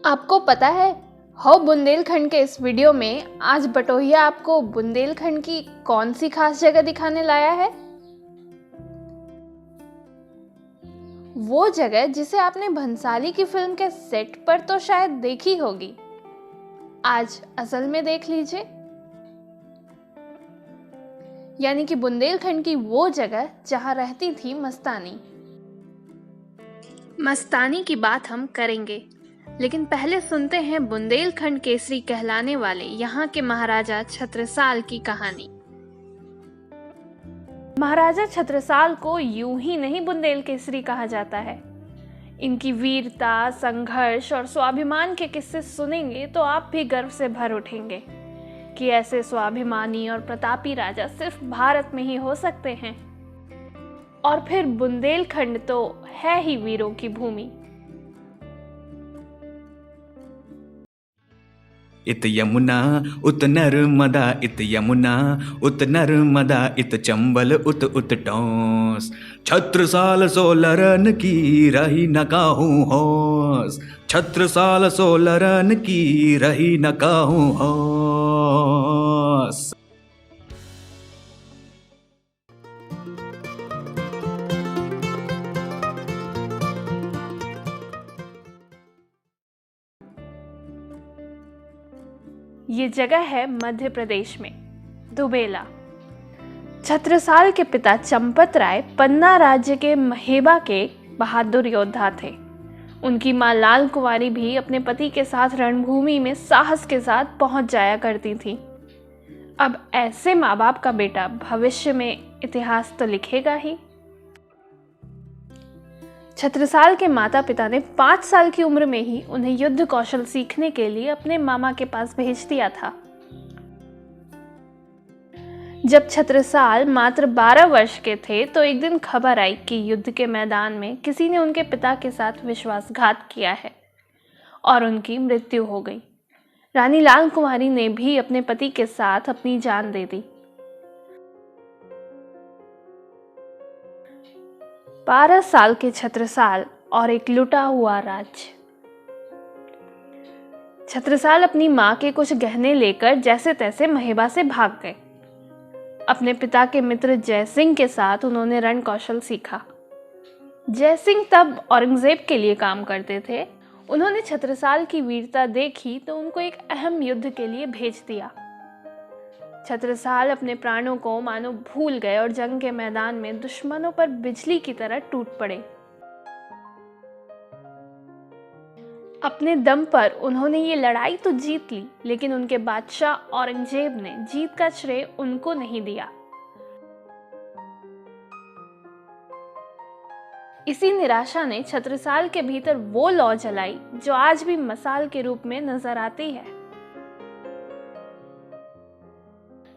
आपको पता है हो बुंदेलखंड के इस वीडियो में आज बटोहिया आपको बुंदेलखंड की कौन सी खास जगह दिखाने लाया है। वो जगह जिसे आपने भंसाली की फिल्म के सेट पर तो शायद देखी होगी, आज असल में देख लीजिए। यानी कि बुंदेलखंड की वो जगह जहां रहती थी मस्तानी। मस्तानी की बात हम करेंगे, लेकिन पहले सुनते हैं बुंदेलखंड केसरी कहलाने वाले यहाँ के महाराजा छत्रसाल की कहानी। महाराजा छत्रसाल को यूं ही नहीं बुंदेल केसरी कहा जाता है। इनकी वीरता, संघर्ष और स्वाभिमान के किस्से सुनेंगे तो आप भी गर्व से भर उठेंगे कि ऐसे स्वाभिमानी और प्रतापी राजा सिर्फ भारत में ही हो सकते हैं। और फिर बुंदेलखंड तो है ही वीरों की भूमि। इत यमुना उत नर्मदा, इत यमुना उत नर्मदा, इत चंबल उत उत टॉस। छत्रसाल सोलरन की रही न काहू होस, छत्रसाल सोलरन की रही न काहू होस। ये जगह है मध्य प्रदेश में, दुबेला। छत्रसाल के पिता चंपत राय पन्ना राज्य के महेबा के बहादुर योद्धा थे। उनकी मां लाल कुंवारी भी अपने पति के साथ रणभूमि में साहस के साथ पहुंच जाया करती थी। अब ऐसे माँ बाप का बेटा भविष्य में इतिहास तो लिखेगा ही। छत्रसाल के माता पिता ने 5 साल की उम्र में ही उन्हें युद्ध कौशल सीखने के लिए अपने मामा के पास भेज दिया था। जब छत्रसाल मात्र 12 वर्ष के थे तो एक दिन खबर आई कि युद्ध के मैदान में किसी ने उनके पिता के साथ विश्वासघात किया है और उनकी मृत्यु हो गई। रानी लाल कुंवारी ने भी अपने पति के साथ अपनी जान दे दी। 12 साल के छत्रसाल और एक लुटा हुआ राज्य। छत्रसाल अपनी मां के कुछ गहने लेकर जैसे तैसे महेबा से भाग गए। अपने पिता के मित्र जयसिंह के साथ उन्होंने रण कौशल सीखा। जयसिंह तब औरंगजेब के लिए काम करते थे। उन्होंने छत्रसाल की वीरता देखी तो उनको एक अहम युद्ध के लिए भेज दिया। छत्रसाल अपने प्राणों को मानो भूल गए और जंग के मैदान में दुश्मनों पर बिजली की तरह टूट पड़े। अपने दम पर उन्होंने ये लड़ाई तो जीत ली, लेकिन उनके बादशाह औरंगजेब ने जीत का श्रेय उनको नहीं दिया। इसी निराशा ने छत्रसाल के भीतर वो लौ जलाई जो आज भी मसाल के रूप में नजर आती है।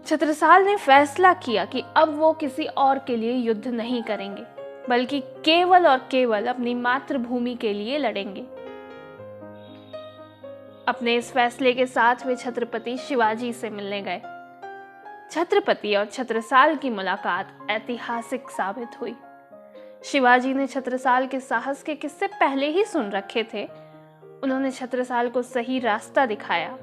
छत्रसाल ने फैसला किया कि अब वो किसी और के लिए युद्ध नहीं करेंगे, बल्कि केवल और केवल अपनी मातृभूमि के लिए लड़ेंगे। अपने इस फैसले के साथ वे छत्रपति शिवाजी से मिलने गए। छत्रपति और छत्रसाल की मुलाकात ऐतिहासिक साबित हुई। शिवाजी ने छत्रसाल के साहस के किस्से पहले ही सुन रखे थे। उन्होंने छत्रसाल को सही रास्ता दिखाया।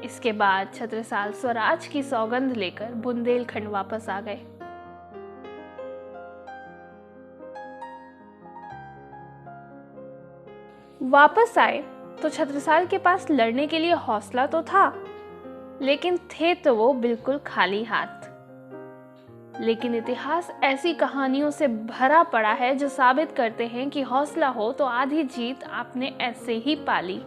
इसके बाद छत्रसाल स्वराज की सौगंध लेकर बुंदेलखंड वापस आ गए। वापस आए तो छत्रसाल के पास लड़ने के लिए हौसला तो था, लेकिन थे तो वो बिल्कुल खाली हाथ। लेकिन इतिहास ऐसी कहानियों से भरा पड़ा है जो साबित करते हैं कि हौसला हो तो आधी जीत आपने ऐसे ही पाली।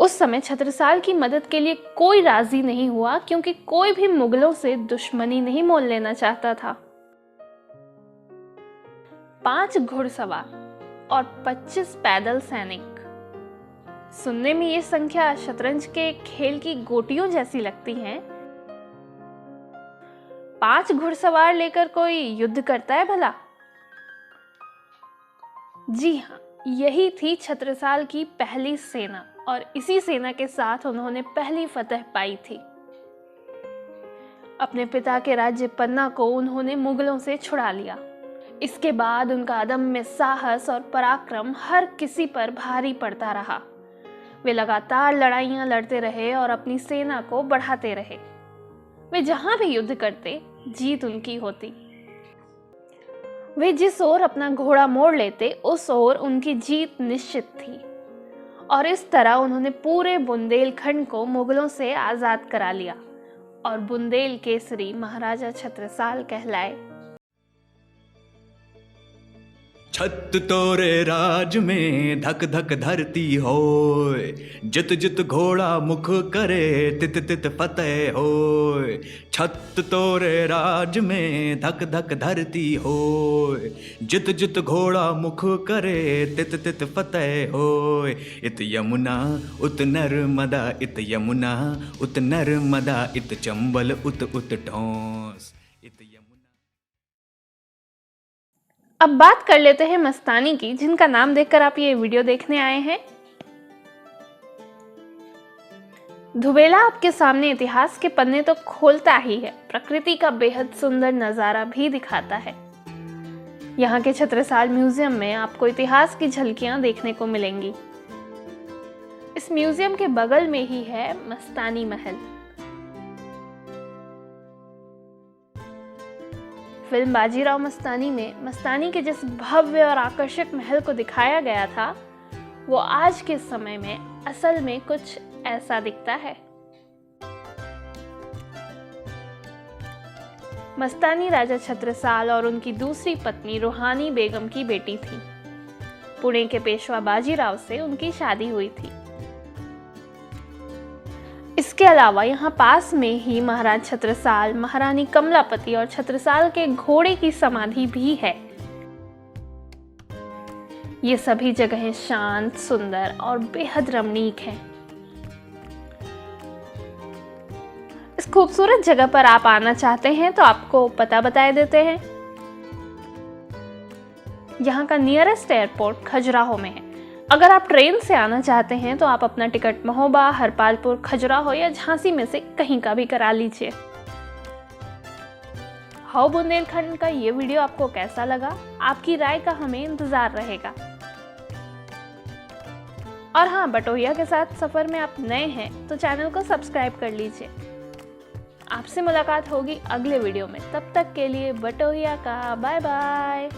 उस समय छत्रसाल की मदद के लिए कोई राजी नहीं हुआ, क्योंकि कोई भी मुगलों से दुश्मनी नहीं मोल लेना चाहता था। 5 घुड़सवार और 25 पैदल सैनिक। सुनने में ये संख्या शतरंज के खेल की गोटियों जैसी लगती है। 5 घुड़सवार लेकर कोई युद्ध करता है भला? जी हाँ, यही थी छत्रसाल की पहली सेना और इसी सेना के साथ उन्होंने पहली फतह पाई थी। अपने पिता के राज्य पन्ना को उन्होंने मुगलों से छुड़ा लिया। इसके बाद उनका अदम्य साहस और पराक्रम हर किसी पर भारी पड़ता रहा। वे लगातार लड़ाइयां लड़ते रहे और अपनी सेना को बढ़ाते रहे। वे जहां भी युद्ध करते, जीत उनकी होती। वे जिस ओर अपना घोड़ा मोड़ लेते, उस ओर उनकी जीत निश्चित थी। और इस तरह उन्होंने पूरे बुंदेलखंड को मुगलों से आजाद करा लिया और बुंदेल केसरी महाराजा छत्रसाल कहलाए। छत तोरे राज में धक धक धरती होय, जित जित घोड़ा मुख करे तित तित फतेह होय। छत तोरे राज में धक धक धरती होय, जित जित घोड़ा मुख करे तित तित फतेह होय। इत यमुना उत नर्मदा, इत यमुना उत नर्मदा, इत चंबल उत उत टॉस। इत यमुना। अब बात कर लेते हैं मस्तानी की, जिनका नाम देखकर आप ये वीडियो देखने आए हैं। धुबेला आपके सामने इतिहास के पन्ने तो खोलता ही है, प्रकृति का बेहद सुंदर नजारा भी दिखाता है। यहाँ के छत्रसाल म्यूजियम में आपको इतिहास की झलकियां देखने को मिलेंगी। इस म्यूजियम के बगल में ही है मस्तानी महल। फिल्म बाजीराव मस्तानी में मस्तानी के जिस भव्य और आकर्षक महल को दिखाया गया था, वो आज के समय में असल में कुछ ऐसा दिखता है। मस्तानी राजा छत्रसाल और उनकी दूसरी पत्नी रूहानी बेगम की बेटी थी। पुणे के पेशवा बाजीराव से उनकी शादी हुई थी। इसके अलावा यहाँ पास में ही महाराज छत्रसाल, महारानी कमलापति और छत्रसाल के घोड़े की समाधि भी है। ये सभी जगहें शांत, सुंदर और बेहद रमणीक हैं। इस खूबसूरत जगह पर आप आना चाहते हैं तो आपको पता बताए देते हैं। यहाँ का नियरेस्ट एयरपोर्ट खजुराहो में है। अगर आप ट्रेन से आना चाहते हैं तो आप अपना टिकट महोबा, हरपालपुर, खजुराहो या झांसी में से कहीं का भी करा लीजिए। हाउ बुंदेलखंड का ये वीडियो आपको कैसा लगा? आपकी राय का हमें इंतजार रहेगा। और हाँ, बटोहिया के साथ सफर में आप नए हैं तो चैनल को सब्सक्राइब कर लीजिए। आपसे मुलाकात होगी अगले वीडियो में। तब तक के लिए बटोहिया का बाय बाय।